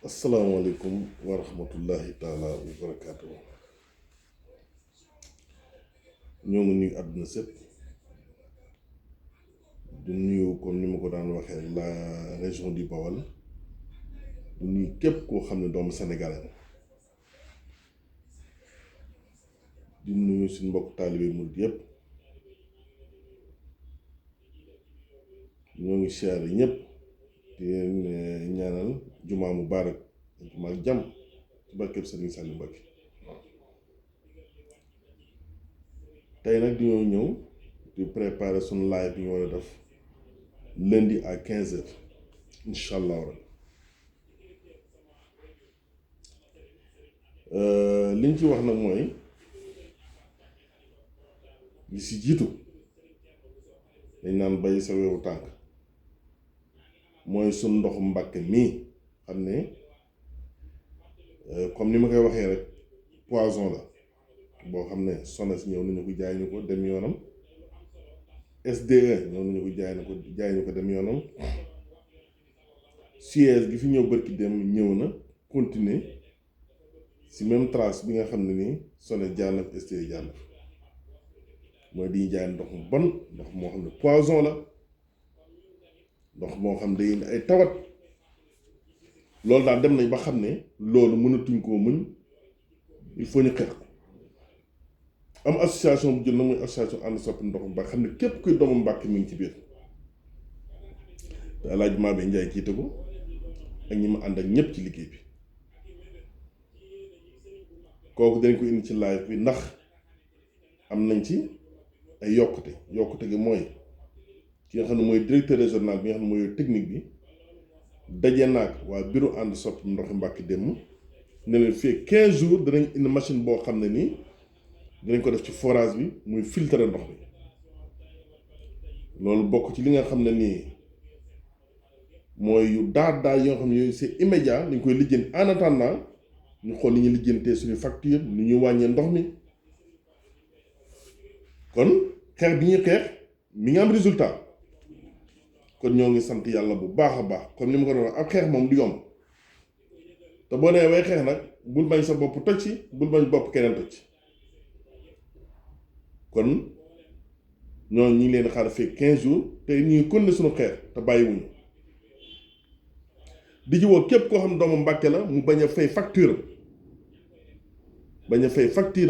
asalaamaaleykum wa rahmatullahi taala wa barakaatu. ñoo ngi nuyu àdduna sépp du nuyu comme ni ma ko daan waxee la région du Bawol du nuyu képp koo xam ne doomu sénégalais la di nuyu suñu mbokk taalibe murid yépp ñoo ngi siyaare ñépp di leen ñaanal jumaa mubaarak jumaa jàmm ci barkeb Sëriñ Saliou Mbacké. tey nag dañoo ñëw di préparer suñu live bi ñu war a def lundi à 15h incha allah li ñu ci wax nag mooy li si jiitu dañ naan bay sa wewu tànk mooy suñ ndoxu Mbàkke mii xam ne comme ni ma koy waxee rek poison la boo xam ne SONES ñëw nañu ko jaay ñu ko dem yoonam, SDE ñëw nañu ko jaay ñu ko dem yoonam, Suez gi fi ñëw bërki dem ñëw na continuer si même trace bi nga xam ne nii SONES jaar na ko, SDE jaar na ko mooy di jaay ndox mu bon, ndox moo xam ne poison la, ndox moo xam ne day indi ay tawat. Loolu daal dem nañ ba xam ne loolu mënatuñ koo muñ, il faut ñu xeex ko. am association bu jël na muy association ànd soppi ndoxu Mbàkke xam ne képp kuy doomu Mbàkke mi ngi ci biir te El Hadj Mabé Ndiaye jiite ko ak ñi ma ànd ak ñëpp ci liggéey bi. kooku dañ ko indi ci live bi ndax am nañ ci ay yokkute gi mooy ki nga xam ne mooy directeur régional bi nga xam ne mooy technique bi daje naag waa bureau ànd soppi ndoxu Mbàkke démb ne leen fii 15 jours danañ indi machine boo xam ne nii dinañ ko def ci forage bi muy filtrer ndox bi. loolu bokk ci li nga xam ne nii mooy yu daar yoo xam ne yooyu c'est immédiat dañ koy lijjanti en attendant ñu xool ni ñu lijjantee suñu facture ni ñu wàññee ndox mi. kon xeex bi ñuy xeex mi ngi am résultat kon ñoo ngi sant yàlla bu baax a baax comme ni ma ko doon wax ab xeex moom du yomb te boo nee way xeex nag bul bañ sa bopp toj ci bul bañ bopp keneen toj ci. kon ñoo ñu ngi leen xaar fekk 15 jours te ñu ngi continuer suñu xeex te bàyyiwuñu di ci woo képp koo xam ne doomu Mbàkke la mu bañ a fay facture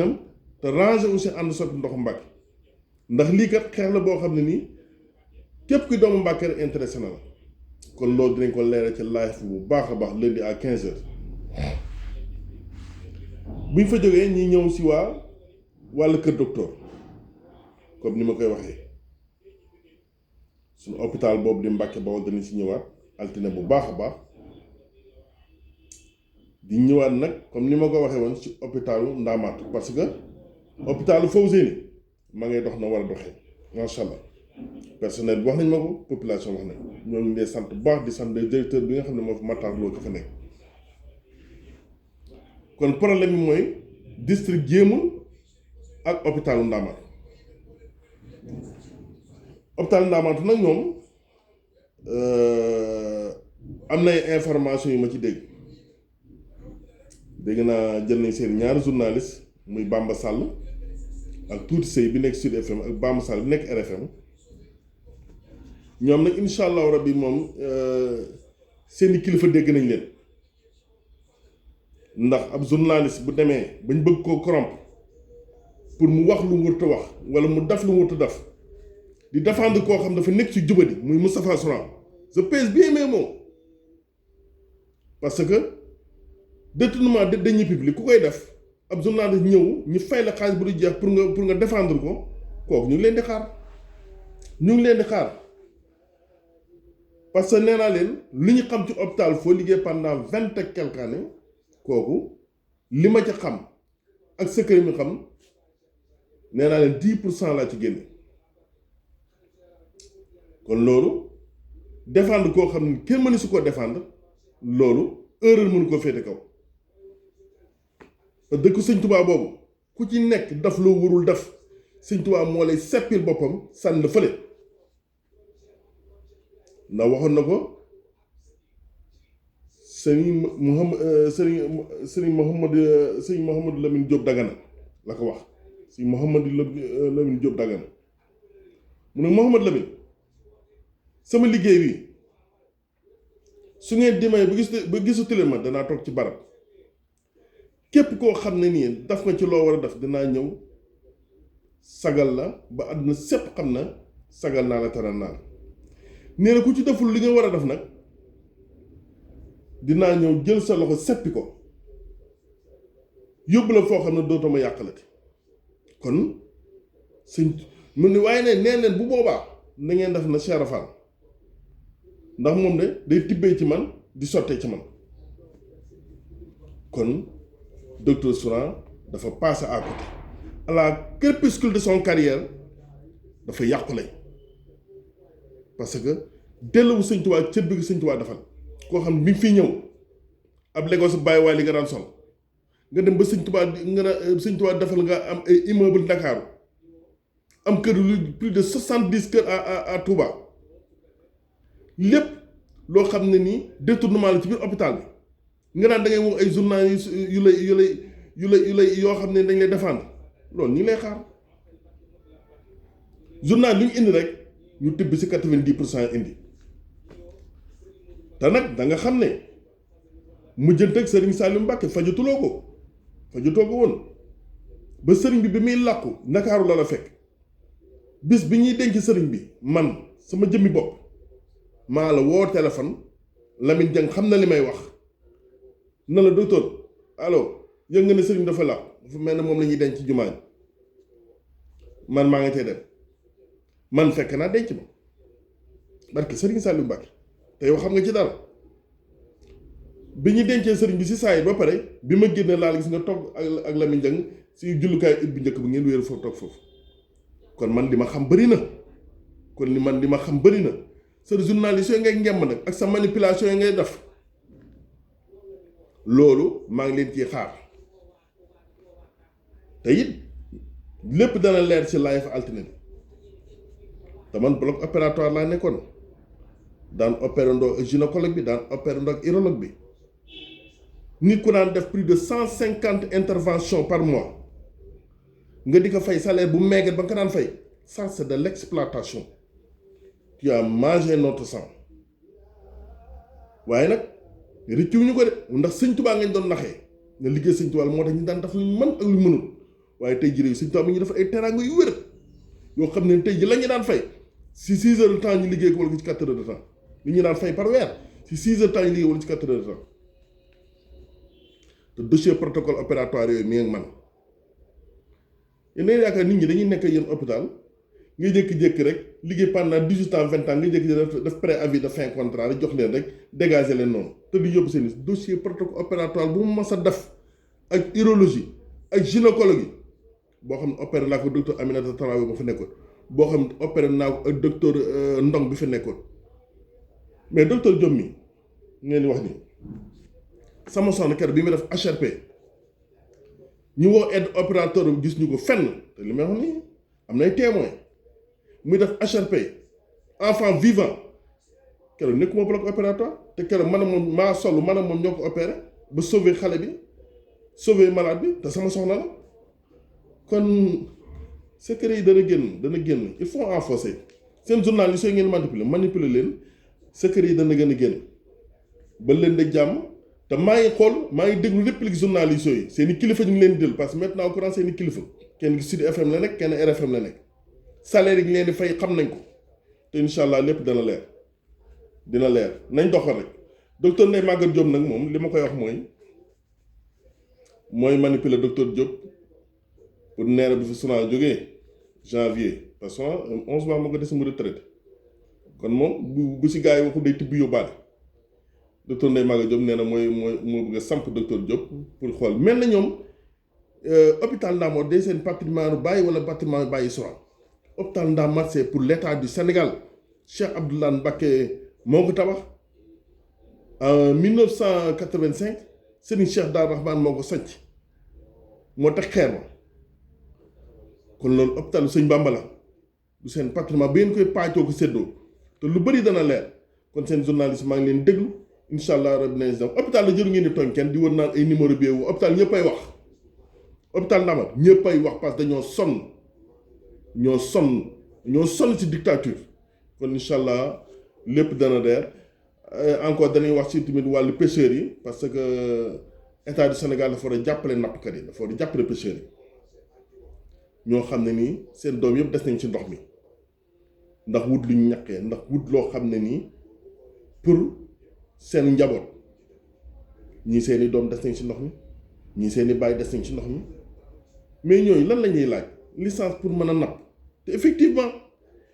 am te ranger aussi ànd soppi ndoxu Mbàkke ndax lii kat xeex la boo xam ne nii képp kuy doomu Mbàkke rek intéressé na la. kon loolu dinañ ko leeral ci live bu baax a baax lundi à 15h bu ñu fa jógee ñi ñëw si wàllu kër docteur. comme ni ma koy waxee suñu hôpital boobu di Mbàkke Bawol danañ si ñëwaat altine bu baax a baax di ñëwaat nag comme ni ma ko waxee woon ci hôpitalu Ndaamaatu parce que hôpitalu Fawzeyni ma ngay dox na war a doxee macha allah personnel bi wax nañ ma ko population wax nañ ñoo ngi leen sant bu baax di sant directeur bi nga xam ne moo fi Matar Lo fa nekk. kon problème bi mooy district Jéemul ak hôpitalu Ndaamaatu. hôpital Ndaamaatu nag ñoom am na ay information yu ma ci dégg naa jël nañ seen ñaari journaliste muy Bamba Sall ak Tuuti Sey bi nekk Sud FM ak Bamba Sall bi nekk RFM ñoom nag incha allahu rabbi moom seeni kilifa dégg nañ leen ndax ab journaliste bu demee bañ bëgg koo corrompre pour mu wax lu mu warut a wax wala mu def lu mu warut a def di défendre koo xam dafa nekk ci jubadi muy Moustapha Souran je pèse bien mes mots parce que détournement de deniers publics ku koy def ab journaliste ñëw ñu fay la xaalis bu du jeex pour nga défendre ko kooku ñu ngi leen di xaar parce que nee naa leen li ñu xam ci hôpital foo liggéey pendant 20 et quelques années kooku li ma ca xam ak secret mi xam nee naa leen 10% laa ci génne. kon loolu défendre koo xam ne kenn mënu su ko défendre loolu erreur mënu ko féete kaw dëkk Sëñ Tuubaa boobu ku ci nekk daf loo warul def Sëñ Tuubaa moo lay seppil boppam sànni la fële ndax waxoon na ko sëriñ Mouhamadou Lamine Diop Dagana la ko wax sëriñ Mouhamadou Lamine Diop Dagana mu ne Mouhamadou Lamine sama liggéey bi su ngeen demee ba gisatu leen ma danaa toog ci barab képp koo xam ne nii daf nga ci loo war a def dinaa ñëw sagal la ba àdduna sépp xam na sagal naa la teral naa la nee na ku ci deful li nga war a def nag dinaa ñëw jël sa loxo seppi ko yóbbu la foo xam ne dootoo ma yàqalati kon sëñ mu ne waaye ne nee leen bu boobaa na ngeen def na Cheikh Fall ndax moom de day tibbee ci man di sottee ci man kon docteur Souran dafa passé à côté à la crépuscule de son carrière dafa yàqule parce que delluwu sëñ Tuubaa cër bi sëñ Tuubaa defal koo xam ne bi fi ñëw ab Lagos su bàyyi waay li nga daan sol nga dem ba sëñ Tuubaa defal nga am ay immeuble Ndakaaru am kër lu plus de 70 kër à Touba lépp loo xam ne nii détournement la ci biir hôpital bi nga naan da ngay woo ay journalistes yu lay yoo xam ne dañ lay défendre loolu ñu ngi lay xaar journal lu ñu indi rek ñu tibb si 90% indi te nag da nga xam ne mujjante ak Serigne Saliou Mbacke fajatuloo ko fajatoo ko woon ba sëriñ bi muy làqu Ndakaaru la la fekk bis bi ñuy denc sëriñ bi man sama jëmmi bopp maa la woo téléphone Lamine Dieng xam na li may wax na la docteur allo yëg nga ne sëriñ dafa làqu dafa mel ne moom la ñuy denc ci jumaa ji man maa ngi tey dem man fekk naa denc ma barke Serigne Saliou Mbacke te yow xam nga ci dara bi ñu dencee sëriñ bi si saa yi ba pare bi ma génne laal gis nga toog ak Lamine Dieng si jullukaay it bi njëkk bi ngeen wéeru foofu toog foofu kon man li ma xam bëri na kon li ma xam bëri na sa journaliste yooyu ngay ngemb nag ak sa manipulation yi ngay def loolu maa ngi leen ciy xaar te it lépp dana leer ci live altine bi te man bloc opératoire laa nekkoon daan opéré ndoo ak gynécologue bi daan opéré ndoo ak urologue bi nit ku daan def plus de 150 interventions par mois nga di ko fay salaire bu meeget ba nga ko daan fay ça c'est de l'exploitation. Tu as mangé notre sang waaye nag rëccuwuñu ko de ndax sëñ Tuubaa ngañ doon naxee nga liggéey sëñ Tuubaa moo tax ñu daan def lu mën ak lu mënul waaye tey jii sëñ Tuubaa mi ñu def ay teraanga yu wér yoo xam ne tey ji la ñu daan fay si 6 heures de temps ñu liggéey ko wala ci 4 heures de temps li ñu daan fay par weer si 6 heures de temps ñu liggéey wala ci 4 heures de temps te dossier protocole opératoire yooyu mi ngi man yéen yaakaar nit ñi dañuy nekk yéen hôpital nga jékki-jékki rek liggéey pendant 18 ans 20 ans nga jékki def préavis de fin contrat rek jox leen rek dégager leen noonu te di yóbbu seen dossier protocole opératoire bu mu mas a def ak urologie ak gynécologie boo xam ne opéré naa ko docteur Aminata Traoré ba fa nekkoon boo xam ne opéré naa ko ak docteur Ndong bi fa nekkoon mais docteur Diop mi ngeen di wax ni sama soxna kër bi mu def HRP ñu woo aide opérateur bi gis ñu ko fenn te li may wax nii am nay témoin muy def HRP enfant vivant keroog nekkuma bloc opératoire te keroog man moom maa solu man moom ñoo ko opéré ba sauver xale bi sauver malade bi te sama soxna la kon secret yi dana génn il faut enforcer seen journaliste yi ngeen manipuler leen secret yi dana gën a génn ba leen de jàmm te maa ngi déglu réplique journaliste yi seen i kilifa ñu ngi leen di jël parce que maintenant au courant seen i kilifa kenn Sud FM la nekk kenn RFM la nekk salaire yi ñu leen di fay xam nañ ko te incha allah lépp dina leer nañ doxal rek docteur Ndeye Maguette Diop nag moom li ma koy wax mooy manipuler docteur Diop pour neera bi fi Souran jógee janvier parce que 11 mois moo ko des mu retraité kon moom bu si gars yi waxu day tibb yóbbaale docteur Ndeye Maguette Diop nee na moo bëgg a samp docteur Diop pour xool mel na ñoom hôpital Ndaamaat day seen patrimoine bàyyi wala patrimoine bàyyi Souran hôpital Ndaamaat c'est pour l'état du Sénégal Cheikh Abdoulaye Mbacké moo ko tabax en 1985 Serigne Cheikh Dar Rahman moo ko sanc moo teg xeer ma kon loolu hôpitalu Sëñ Bamba la du seen patrimoine ba ngeen koy paacoo ko séddoo te lu bëri dana leer kon seen journaliste maa ngi leen déglu incha allah rabbi nañ dem hôpital la jëru ngeen di tooñ kenn di wër naan ay numéro bi hôpital ñëppay wax hôpital Ndamal ñëppay wax parce que dañoo sonn ci dictature kon incha allah lépp dana deer encore dañuy wax ci tamit wàllu pêcheurs yi parce que état du Sénégal dafa war a jàppale nappkat yi dafa war a jàppale pêcheurs yi ñoo xam ne nii seen doom yëpp des nañ ci ndox mi ndax wut lu ñu ñaqee ndax wut loo xam ne nii pour seen njaboot ñii seeni doom des nañ ci ndox mi ñii seeni baay des nañ ci ndox mi mais ñooyu lan la ñuy laaj licence pour mën a napp te effectivement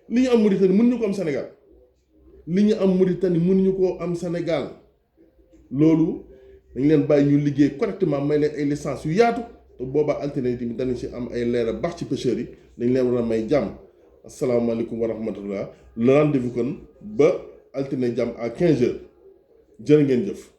li ñu am Mauritanie mënuñu ko am Sénégal mënuñu koo am Sénégal loolu dañ leen bàyyi ñu liggéey correctement may leen ay licence yu yaatu te boobaa alternative bi danañ ci am ay leeral baax ci pêcheurs yi dañ leen war a may jàmm. asalaamaaleykum wa rahmatullah le rendez-vous kon ba altine jàmm à 15h jërë ngeen jëf.